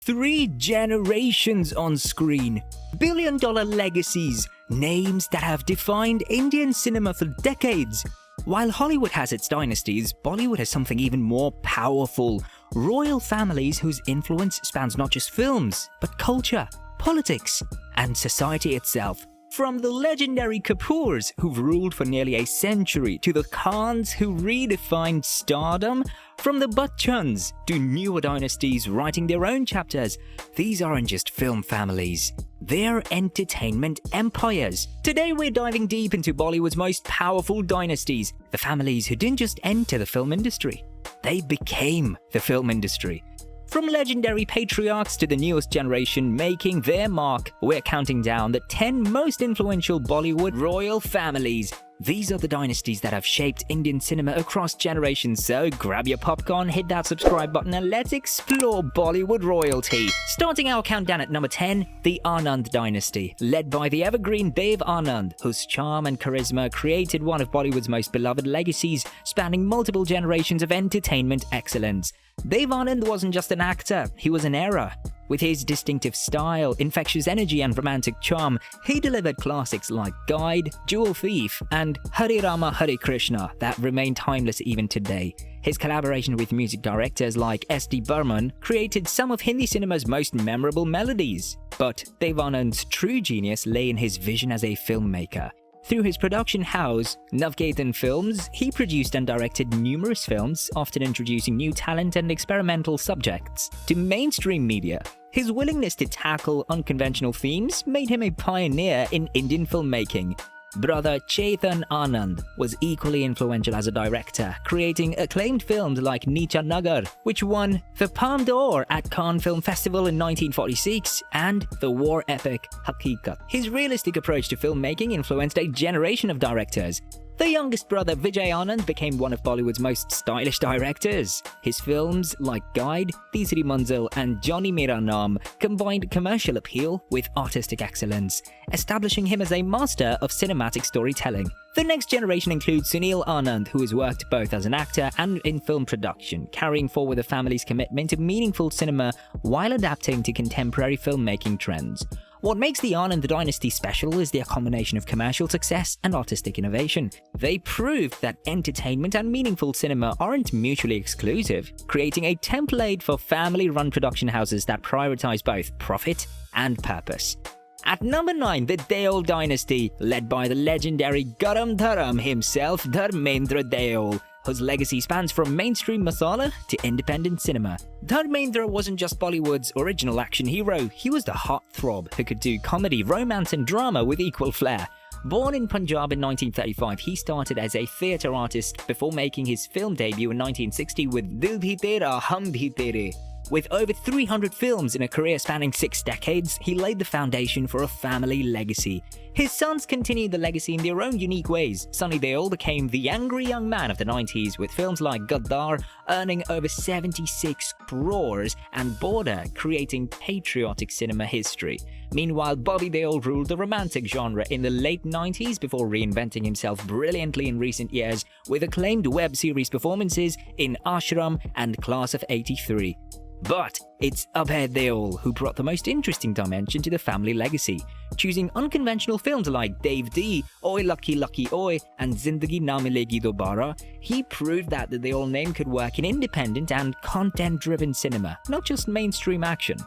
3 generations on screen. Billion-dollar legacies. Names that have defined Indian cinema for decades. While Hollywood has its dynasties, Bollywood has something even more powerful. Royal families whose influence spans not just films, but culture, politics, and society itself. From the legendary Kapoors, who've ruled for nearly a century, to the Khans who redefined stardom, from the Bachchans to newer dynasties writing their own chapters, these aren't just film families. They're entertainment empires. Today we're diving deep into Bollywood's most powerful dynasties, the families who didn't just enter the film industry, they became the film industry. From legendary patriarchs to the newest generation making their mark, we're counting down the 10 most influential Bollywood royal families. These are the dynasties that have shaped Indian cinema across generations, so grab your popcorn, hit that subscribe button and let's explore Bollywood royalty. Starting our countdown at number 10, the Anand dynasty, led by the evergreen Dev Anand, whose charm and charisma created one of Bollywood's most beloved legacies, spanning multiple generations of entertainment excellence. Dev Anand wasn't just an actor, he was an era. With his distinctive style, infectious energy and romantic charm, he delivered classics like Guide, Jewel Thief and Hare Rama Hare Krishna that remain timeless even today. His collaboration with music directors like S.D. Burman created some of Hindi cinema's most memorable melodies. But Dev Anand's true genius lay in his vision as a filmmaker. Through his production house, Navketan Films, he produced and directed numerous films, often introducing new talent and experimental subjects to mainstream media. His willingness to tackle unconventional themes made him a pioneer in Indian filmmaking. Brother Chetan Anand was equally influential as a director, creating acclaimed films like Neecha Nagar, which won the Palme d'Or at Cannes Film Festival in 1946, and the war epic Haqiqat. His realistic approach to filmmaking influenced a generation of directors. The youngest brother Vijay Anand became one of Bollywood's most stylish directors. His films like Guide, Teesri Manzil and Johnny Mera Naam combined commercial appeal with artistic excellence, establishing him as a master of cinematic storytelling. The next generation includes Sunil Anand, who has worked both as an actor and in film production, carrying forward the family's commitment to meaningful cinema while adapting to contemporary filmmaking trends. What makes the Anand dynasty special is their combination of commercial success and artistic innovation. They proved that entertainment and meaningful cinema aren't mutually exclusive, creating a template for family-run production houses that prioritize both profit and purpose. At number 9, the Deol dynasty, led by the legendary Garam Dharam himself, Dharmendra Deol, whose legacy spans from mainstream masala to independent cinema. Dharmendra wasn't just Bollywood's original action hero, he was the heartthrob who could do comedy, romance and drama with equal flair. Born in Punjab in 1935, he started as a theatre artist before making his film debut in 1960 with Dil Bhi Tera Hum Bhi Tere. With over 300 films in a career spanning 6 decades, he laid the foundation for a family legacy. His sons continued the legacy in their own unique ways. Sunny Deol became the angry young man of the 90s with films like Gaddar earning over 76 crores and Border creating patriotic cinema history. Meanwhile, Bobby Deol ruled the romantic genre in the late 90s before reinventing himself brilliantly in recent years with acclaimed web series performances in Ashram and Class of '83. But it's Abhay Deol who brought the most interesting dimension to the family legacy. Choosing unconventional films like Dev D, Oi Lucky Lucky Oi, and Zindagi Na Milegi Dobara, he proved that the Deol name could work in independent and content-driven cinema, not just mainstream action.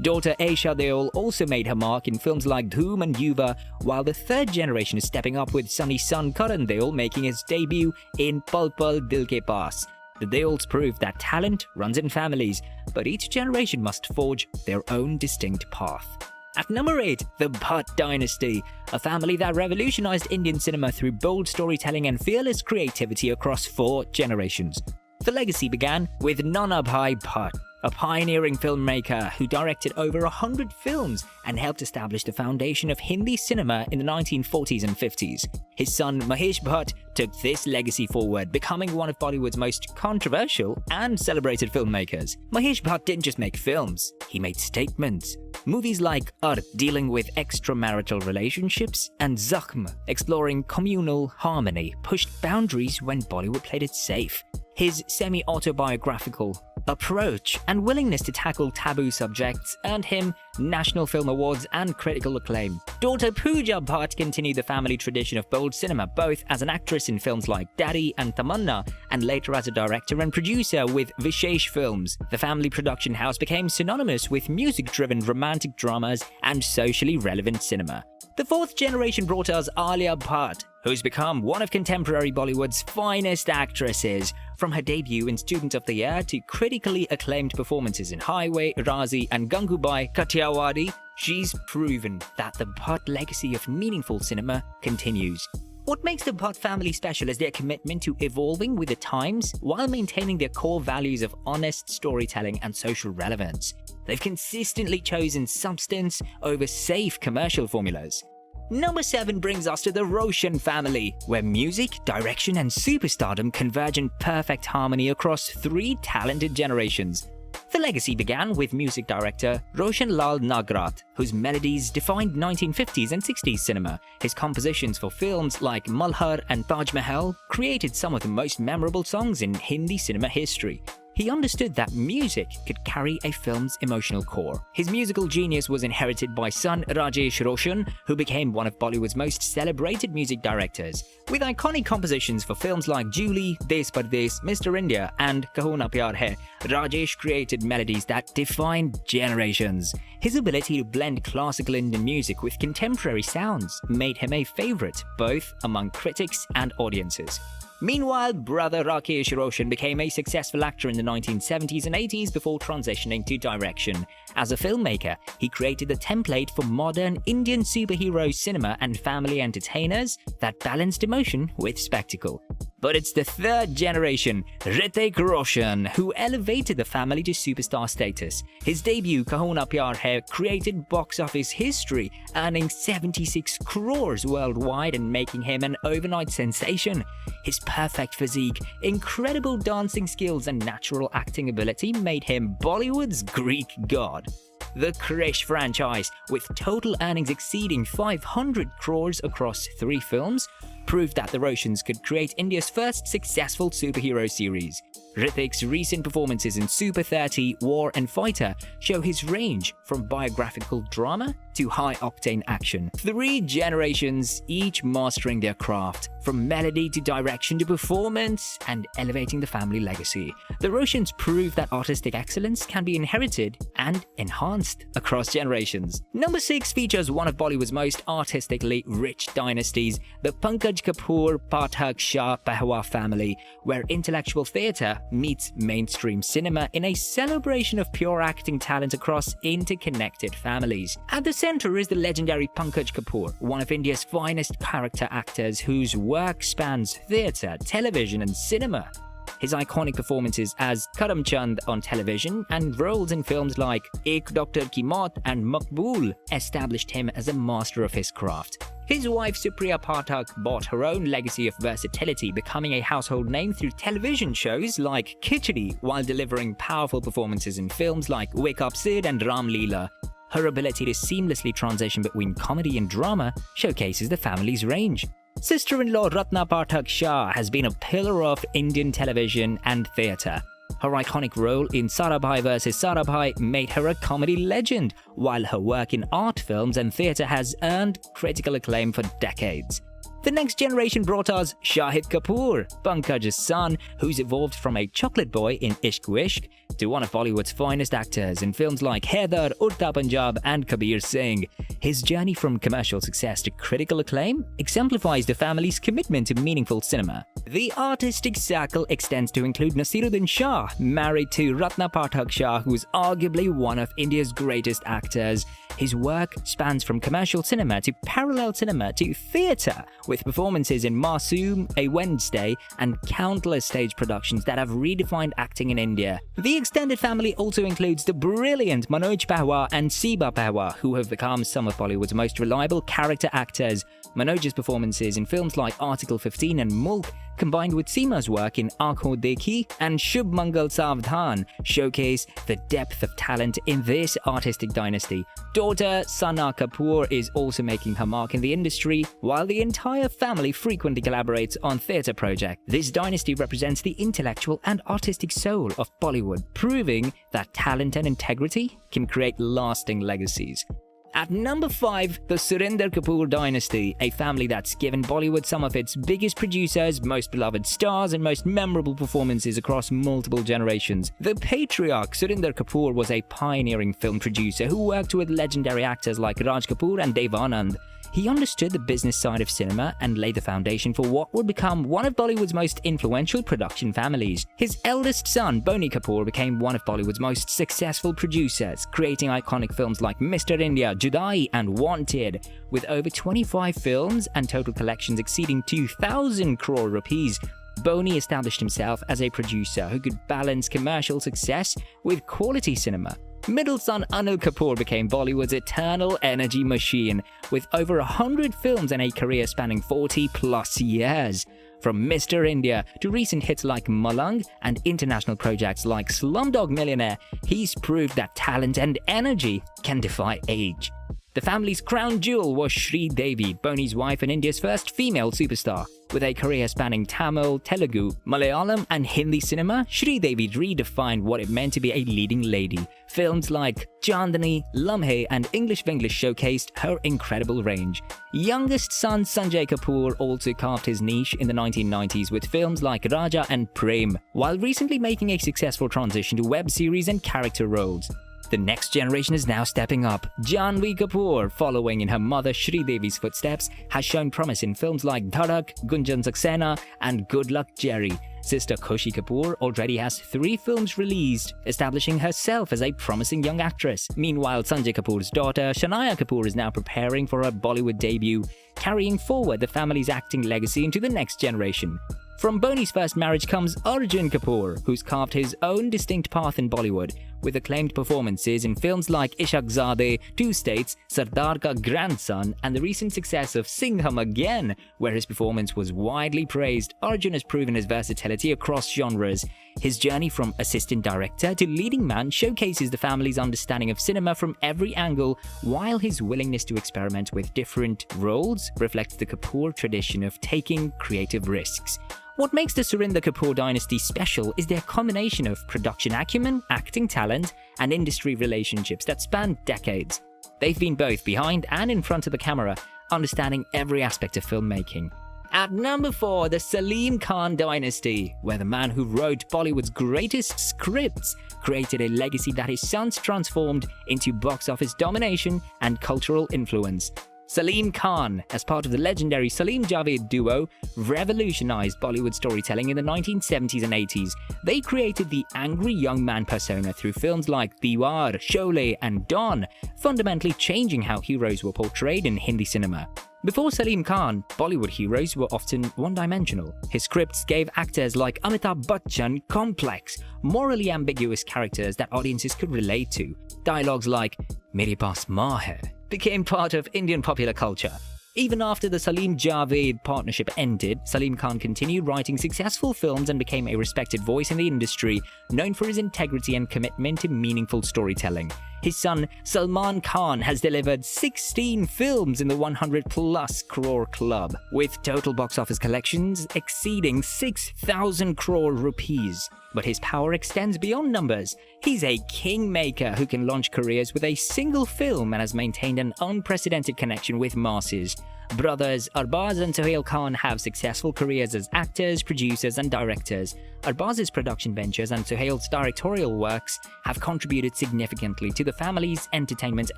Daughter Aisha Deol also made her mark in films like Dhoom and Yuva, while the third generation is stepping up with Sunny's son Karan Deol making his debut in Pal Pal Dil Ke Paas. The Deols proved that talent runs in families, but each generation must forge their own distinct path. At number 8, the Bhatt dynasty, a family that revolutionized Indian cinema through bold storytelling and fearless creativity across 4 generations. The legacy began with Nanabhai Bhatt, a pioneering filmmaker who directed over 100 films and helped establish the foundation of Hindi cinema in the 1940s and 50s. His son Mahesh Bhatt took this legacy forward, becoming one of Bollywood's most controversial and celebrated filmmakers. Mahesh Bhatt didn't just make films, he made statements. Movies like dealing with extramarital relationships, and Zakhm, exploring communal harmony, pushed boundaries when Bollywood played it safe. His semi-autobiographical approach and willingness to tackle taboo subjects earned him National Film Awards and critical acclaim. Daughter Pooja Bhatt continued the family tradition of bold cinema, both as an actress in films like Daddy and Tamanna, and later as a director and producer with Vishesh Films. The family production house became synonymous with music-driven romantic dramas and socially relevant cinema. The fourth generation brought us Alia Bhatt, who's become one of contemporary Bollywood's finest actresses. From her debut in Student of the Year to critically acclaimed performances in Highway, Razi and Gangubai Kathiawadi, she's proven that the Bhatt legacy of meaningful cinema continues. What makes the Bhatt family special is their commitment to evolving with the times while maintaining their core values of honest storytelling and social relevance. They've consistently chosen substance over safe commercial formulas. Number 7 brings us to the Roshan family, where music, direction and superstardom converge in perfect harmony across 3 talented generations. The legacy began with music director Roshan Lal Nagrat, whose melodies defined 1950s and 60s cinema. His compositions for films like Malhar and Taj Mahal created some of the most memorable songs in Hindi cinema history. He understood that music could carry a film's emotional core. His musical genius was inherited by son Rajesh Roshan, who became one of Bollywood's most celebrated music directors. With iconic compositions for films like Julie, Des Pardes, Mr. India, and Kaho Na Pyar Hai, Rajesh created melodies that defined generations. His ability to blend classical Indian music with contemporary sounds made him a favorite both among critics and audiences. Meanwhile, brother Rakesh Roshan became a successful actor in the 1970s and 80s before transitioning to direction. As a filmmaker, he created a template for modern Indian superhero cinema and family entertainers that balanced emotion with spectacle. But it's the third generation, Hrithik Roshan, who elevated the family to superstar status. His debut, Kaho Na Pyar Hai, created box office history, earning 76 crores worldwide and making him an overnight sensation. His perfect physique, incredible dancing skills and natural acting ability made him Bollywood's Greek god. The Krish franchise, with total earnings exceeding 500 crores across 3 films, proved that the Roshans could create India's first successful superhero series. Hrithik's recent performances in Super 30, War and Fighter show his range from biographical drama to high-octane action. 3 generations, each mastering their craft, from melody to direction to performance, and elevating the family legacy. The Roshans prove that artistic excellence can be inherited and enhanced across generations. Number 6 features one of Bollywood's most artistically rich dynasties, the Pankaj Kapoor-Shah-Pawa family, where intellectual theatre meets mainstream cinema in a celebration of pure acting talent across interconnected families. At the center is the legendary Pankaj Kapoor, one of India's finest character actors whose work spans theatre, television and cinema. His iconic performances as Karam Chand on television and roles in films like Ek Doctor Ki Maut and Maqbool established him as a master of his craft. His wife Supriya Pathak brought her own legacy of versatility, becoming a household name through television shows like Khichdi while delivering powerful performances in films like Wake Up Sid and Ram Leela. Her ability to seamlessly transition between comedy and drama showcases the family's range. Sister-in-law Ratna Pathak Shah has been a pillar of Indian television and theatre. Her iconic role in Sarabhai vs. Sarabhai made her a comedy legend, while her work in art films and theatre has earned critical acclaim for decades. The next generation brought us Shahid Kapoor, Pankaj's son, who's evolved from a chocolate boy in Ishq Wishq to one of Bollywood's finest actors in films like Haider, Udta Punjab and Kabir Singh. His journey from commercial success to critical acclaim exemplifies the family's commitment to meaningful cinema. The artistic circle extends to include Nasiruddin Shah, married to Ratna Pathak Shah, who is arguably one of India's greatest actors. His work spans from commercial cinema to parallel cinema to theatre, with performances in Masoom, A Wednesday, and countless stage productions that have redefined acting in India. The extended family also includes the brilliant Manoj Pahwa and Siba Pahwa, who have become some of Bollywood's most reliable character actors. Manoj's performances in films like Article 15 and Mulk combined with Seema's work in Aankhon Dekhi and Shubh Mangal Savdhan, showcase the depth of talent in this artistic dynasty. Daughter Sana Kapoor is also making her mark in the industry, while the entire family frequently collaborates on theatre projects. This dynasty represents the intellectual and artistic soul of Bollywood, proving that talent and integrity can create lasting legacies. At number 5, the Surinder Kapoor dynasty, a family that's given Bollywood some of its biggest producers, most beloved stars, and most memorable performances across multiple generations. The patriarch Surinder Kapoor was a pioneering film producer who worked with legendary actors like Raj Kapoor and Anand. He understood the business side of cinema and laid the foundation for what would become one of Bollywood's most influential production families. His eldest son, Boney Kapoor, became one of Bollywood's most successful producers, creating iconic films like Mr. India, Judai, and Wanted. With over 25 films and total collections exceeding 2,000 crore rupees, Boney established himself as a producer who could balance commercial success with quality cinema. Middle son Anil Kapoor became Bollywood's eternal energy machine, with over 100 films and a career spanning 40+ years. From Mr. India to recent hits like Malang and international projects like Slumdog Millionaire, he's proved that talent and energy can defy age. The family's crown jewel was Sri Devi, Boney's wife and India's first female superstar. With a career spanning Tamil, Telugu, Malayalam and Hindi cinema, Sri Devi redefined what it meant to be a leading lady. Films like Chandani, Lamhe and English Vinglish showcased her incredible range. Youngest son Sanjay Kapoor also carved his niche in the 1990s with films like Raja and Prem, while recently making a successful transition to web series and character roles. The next generation is now stepping up. Janhvi Kapoor, following in her mother Sri Devi's footsteps, has shown promise in films like Dhadak, Gunjan Saxena, and Good Luck Jerry. Sister Khushi Kapoor already has 3 films released, establishing herself as a promising young actress. Meanwhile, Sanjay Kapoor's daughter, Shanaya Kapoor, is now preparing for her Bollywood debut, carrying forward the family's acting legacy into the next generation. From Boney's first marriage comes Arjun Kapoor, who's carved his own distinct path in Bollywood, with acclaimed performances in films like Ishaqzade, Two States, Sardar Ka Grandson, and the recent success of Singham Again, where his performance was widely praised. Arjun has proven his versatility across genres. His journey from assistant director to leading man showcases the family's understanding of cinema from every angle, while his willingness to experiment with different roles reflects the Kapoor tradition of taking creative risks. What makes the Surinder Kapoor dynasty special is their combination of production acumen, acting talent, and industry relationships that span decades. They've been both behind and in front of the camera, understanding every aspect of filmmaking. At number 4, the Salim Khan dynasty, where the man who wrote Bollywood's greatest scripts created a legacy that his sons transformed into box office domination and cultural influence. Salim Khan, as part of the legendary Salim Javed duo, revolutionized Bollywood storytelling in the 1970s and 80s. They created the angry young man persona through films like Diwar, Sholay, and Don, fundamentally changing how heroes were portrayed in Hindi cinema. Before Salim Khan, Bollywood heroes were often one-dimensional. His scripts gave actors like Amitabh Bachchan complex, morally ambiguous characters that audiences could relate to. Dialogues like "Mere paas maa hai" became part of Indian popular culture. Even after the Salim Javed partnership ended, Salim Khan continued writing successful films and became a respected voice in the industry, known for his integrity and commitment to meaningful storytelling. His son Salman Khan has delivered 16 films in the 100+ crore club, with total box office collections exceeding 6,000 crore rupees. But his power extends beyond numbers. He's a kingmaker who can launch careers with a single film and has maintained an unprecedented connection with masses. Brothers Arbaz and Sohail Khan have successful careers as actors, producers, and directors. Arbaz's production ventures and Sohail's directorial works have contributed significantly to the family's entertainment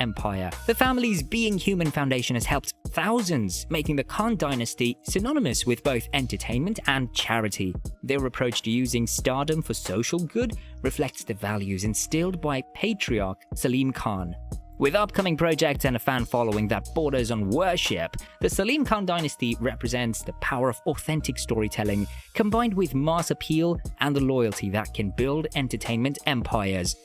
empire. The family's Being Human Foundation has helped thousands, making the Khan dynasty synonymous with both entertainment and charity. Their approach to using stardom for social good reflects the values instilled by patriarch Salim Khan. With upcoming projects and a fan following that borders on worship, the Salim Khan dynasty represents the power of authentic storytelling, combined with mass appeal and the loyalty that can build entertainment empires.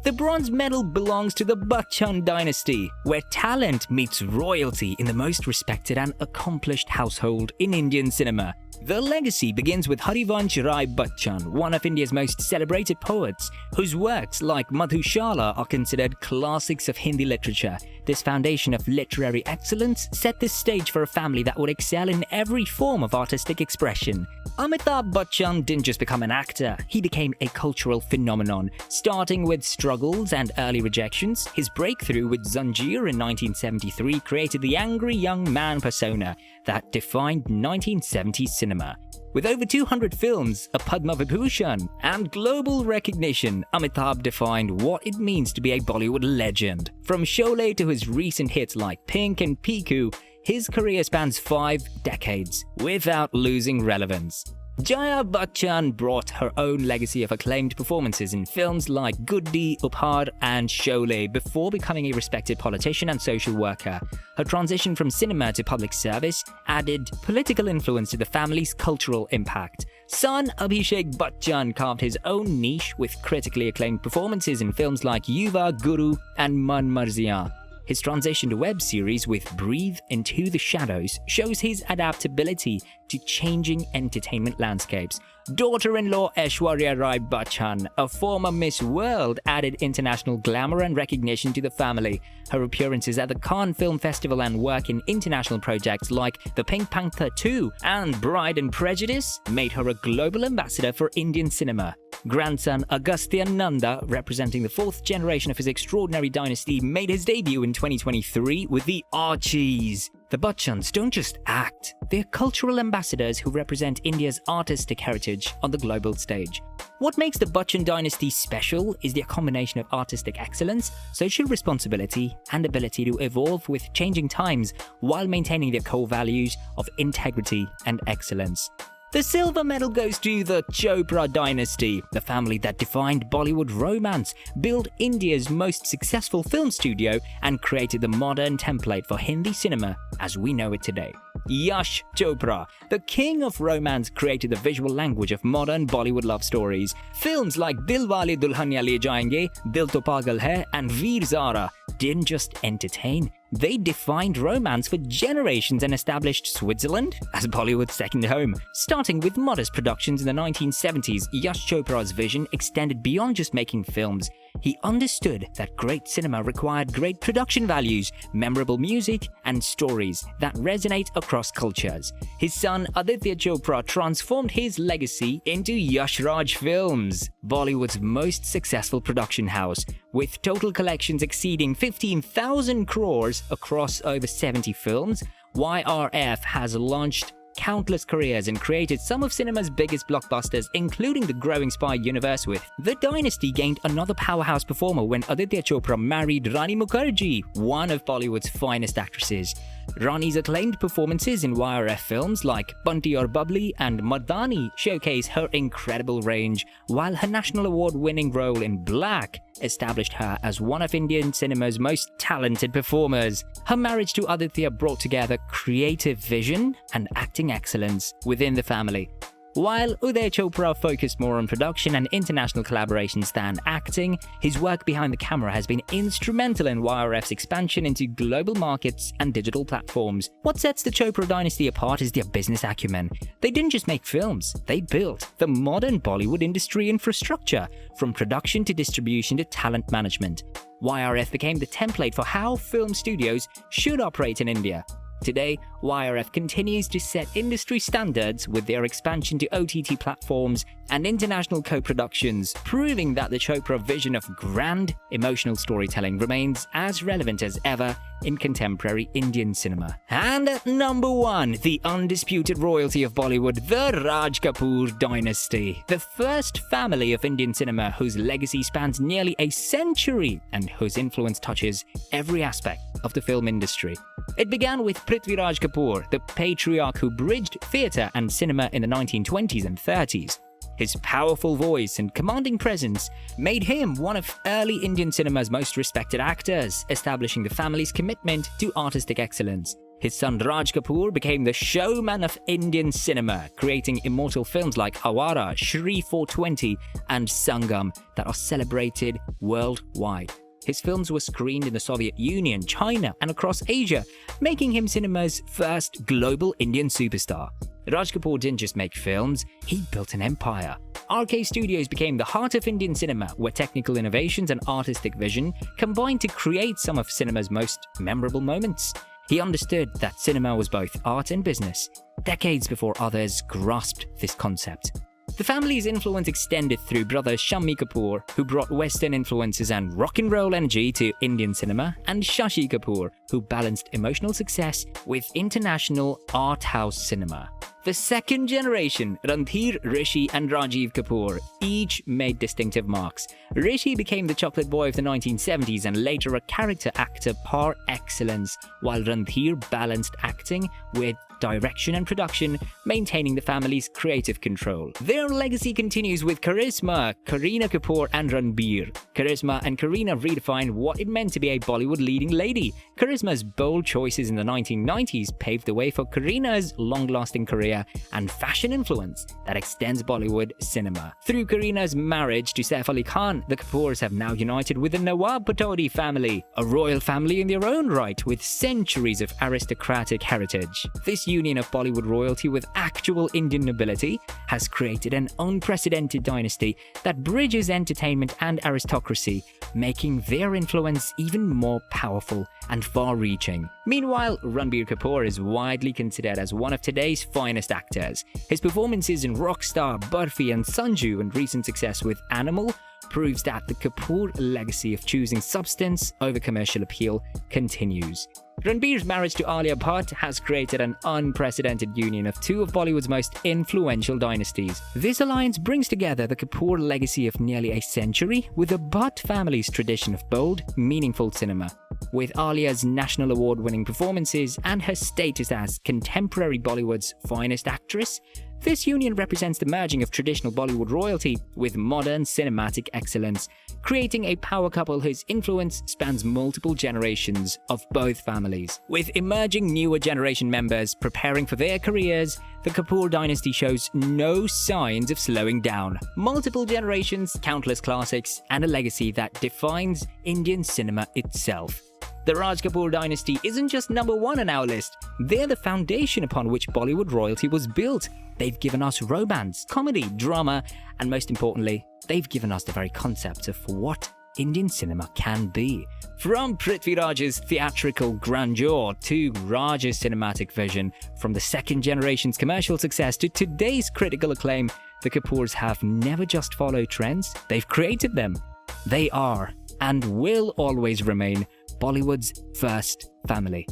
The bronze medal belongs to the Bachchan dynasty, where talent meets royalty in the most respected and accomplished household in Indian cinema. The legacy begins with Harivansh Rai Bachchan, one of India's most celebrated poets, whose works like Madhushala are considered classics of Hindi literature. This foundation of literary excellence set the stage for a family that would excel in every form of artistic expression. Amitabh Bachchan didn't just become an actor, he became a cultural phenomenon. Starting with struggles and early rejections, his breakthrough with Zanjeer in 1973 created the angry young man persona that defined 1970s cinema. With over 200 films, a Padma Vibhushan, and global recognition, Amitabh defined what it means to be a Bollywood legend. From Sholay to his recent hits like Pink and Piku, his career spans 5 decades without losing relevance. Jaya Bachchan brought her own legacy of acclaimed performances in films like Guddi, Uphaar and Sholay before becoming a respected politician and social worker. Her transition from cinema to public service added political influence to the family's cultural impact. Son Abhishek Bachchan carved his own niche with critically acclaimed performances in films like Yuva, Guru and Man Marziyan. His transition to web series with Breathe Into the Shadows shows his adaptability to changing entertainment landscapes. Daughter-in-law Aishwarya Rai Bachchan, a former Miss World, added international glamour and recognition to the family. Her appearances at the Cannes Film Festival and work in international projects like The Pink Panther 2 and Bride and Prejudice made her a global ambassador for Indian cinema. Grandson Agastya Nanda, representing the 4th generation of his extraordinary dynasty, made his debut in 2023 with The Archies. The Bachchans don't just act, they're cultural ambassadors who represent India's artistic heritage on the global stage. What makes the Bachchan dynasty special is their combination of artistic excellence, social responsibility, and ability to evolve with changing times while maintaining their core values of integrity and excellence. The silver medal goes to the Chopra dynasty, the family that defined Bollywood romance, built India's most successful film studio, and created the modern template for Hindi cinema as we know it today. Yash Chopra, the king of romance, created the visual language of modern Bollywood love stories. Films like Dilwale Dulhania Le Jayenge, Dil To Pagal Hai and Veer Zara didn't just entertain, they defined romance for generations and established Switzerland as Bollywood's second home. Starting with modest productions in the 1970s, Yash Chopra's vision extended beyond just making films. He understood that great cinema required great production values, memorable music, and stories that resonate across cultures. His son Aditya Chopra transformed his legacy into Yash Raj Films, Bollywood's most successful production house, with total collections exceeding 15,000 crores across over 70 films. YRF has launched countless careers and created some of cinema's biggest blockbusters, including the growing spy universe with The Dynasty gained another powerhouse performer when Aditya Chopra married Rani Mukherjee, one of Bollywood's finest actresses. Rani's acclaimed performances in YRF films like Bunty Aur Bubbly and Mardani showcase her incredible range, while her national award-winning role in Black established her as one of Indian cinema's most talented performers. Her marriage to Aditya brought together creative vision and acting excellence within the family. While Uday Chopra focused more on production and international collaborations than acting, his work behind the camera has been instrumental in YRF's expansion into global markets and digital platforms. What sets the Chopra dynasty apart is their business acumen. They didn't just make films, they built the modern Bollywood industry infrastructure, from production to distribution to talent management. YRF became the template for how film studios should operate in India. Today, YRF continues to set industry standards with their expansion to OTT platforms and international co-productions, proving that the Chopra vision of grand, emotional storytelling remains as relevant as ever in contemporary Indian cinema. And at number 1, the undisputed royalty of Bollywood, the Raj Kapoor dynasty, the first family of Indian cinema whose legacy spans nearly a century and whose influence touches every aspect of the film industry. It began with Prithvi Raj Kapoor, the patriarch who bridged theatre and cinema in the 1920s and 30s. His powerful voice and commanding presence made him one of early Indian cinema's most respected actors, establishing the family's commitment to artistic excellence. His son Raj Kapoor became the showman of Indian cinema, creating immortal films like Awara, Shri 420 and Sangam that are celebrated worldwide. His films were screened in the Soviet Union, China, and across Asia, making him cinema's first global Indian superstar. Raj Kapoor didn't just make films, he built an empire. RK Studios became the heart of Indian cinema, where technical innovations and artistic vision combined to create some of cinema's most memorable moments. He understood that cinema was both art and business, decades before others grasped this concept. The family's influence extended through brother Shammi Kapoor, who brought Western influences and rock and roll energy to Indian cinema, and Shashi Kapoor, who balanced emotional success with international art house cinema. The second generation, Randhir, Rishi and Rajiv Kapoor, each made distinctive marks. Rishi became the chocolate boy of the 1970s and later a character actor par excellence, while Randhir balanced acting with direction and production, maintaining the family's creative control. Their legacy continues with Karisma, Kareena Kapoor and Ranbir. Karisma and Kareena redefined what it meant to be a Bollywood leading lady. Karisma's bold choices in the 1990s paved the way for Kareena's long-lasting career and fashion influence that extends Bollywood cinema. Through Kareena's marriage to Saif Ali Khan, the Kapoors have now united with the Nawab Patodi family, a royal family in their own right with centuries of aristocratic heritage. This union of Bollywood royalty with actual Indian nobility has created an unprecedented dynasty that bridges entertainment and aristocracy, making their influence even more powerful and far-reaching. Meanwhile, Ranbir Kapoor is widely considered as one of today's finest actors. His performances in Rockstar, Barfi and Sanju and recent success with Animal proves that the Kapoor legacy of choosing substance over commercial appeal continues. Ranbir's marriage to Alia Bhatt has created an unprecedented union of two of Bollywood's most influential dynasties. This alliance brings together the Kapoor legacy of nearly a century with the Bhatt family's tradition of bold, meaningful cinema. With Alia's national award-winning performances and her status as contemporary Bollywood's finest actress, this union represents the merging of traditional Bollywood royalty with modern cinematic excellence, creating a power couple whose influence spans multiple generations of both families. With emerging newer generation members preparing for their careers, the Kapoor dynasty shows no signs of slowing down. Multiple generations, countless classics, and a legacy that defines Indian cinema itself. The Raj Kapoor dynasty isn't just number one on our list, they're the foundation upon which Bollywood royalty was built. They've given us romance, comedy, drama, and most importantly, they've given us the very concept of what Indian cinema can be. From Prithviraj's theatrical grandeur to Raj's cinematic vision, from the second generation's commercial success to today's critical acclaim, the Kapoors have never just followed trends, they've created them. They are, and will always remain, Bollywood's first family.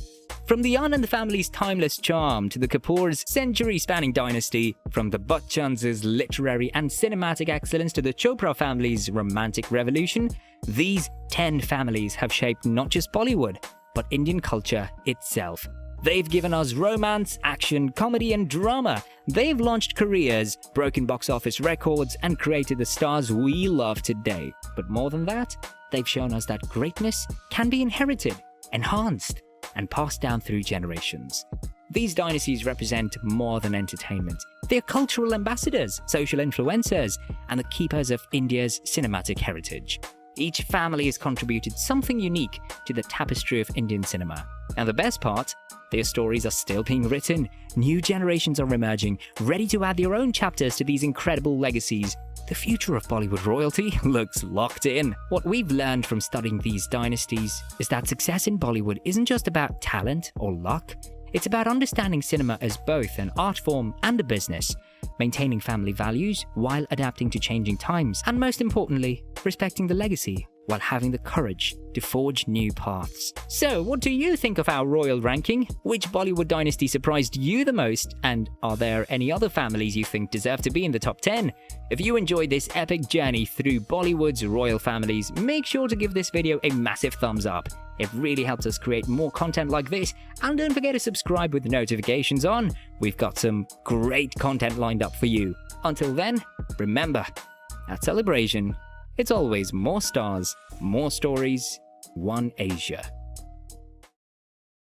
From the Anand family's timeless charm to the Kapoor's century-spanning dynasty, from the Bachchans' literary and cinematic excellence to the Chopra family's romantic revolution, these 10 families have shaped not just Bollywood, but Indian culture itself. They've given us romance, action, comedy, and drama. They've launched careers, broken box office records, and created the stars we love today. But more than that, they've shown us that greatness can be inherited, enhanced, and passed down through generations. These dynasties represent more than entertainment. They're cultural ambassadors, social influencers, and the keepers of India's cinematic heritage. Each family has contributed something unique to the tapestry of Indian cinema. And the best part, their stories are still being written. New generations are emerging, ready to add their own chapters to these incredible legacies. The future of Bollywood royalty looks locked in. What we've learned from studying these dynasties is that success in Bollywood isn't just about talent or luck. It's about understanding cinema as both an art form and a business, maintaining family values while adapting to changing times, and most importantly, respecting the legacy while having the courage to forge new paths. So, what do you think of our royal ranking? Which Bollywood dynasty surprised you the most? And are there any other families you think deserve to be in the top 10? If you enjoyed this epic journey through Bollywood's royal families, make sure to give this video a massive thumbs up. It really helps us create more content like this, and don't forget to subscribe with the notifications on. We've got some great content lined up for you. Until then, remember, at CelebrAsian, it's always more stars, more stories, one Asia.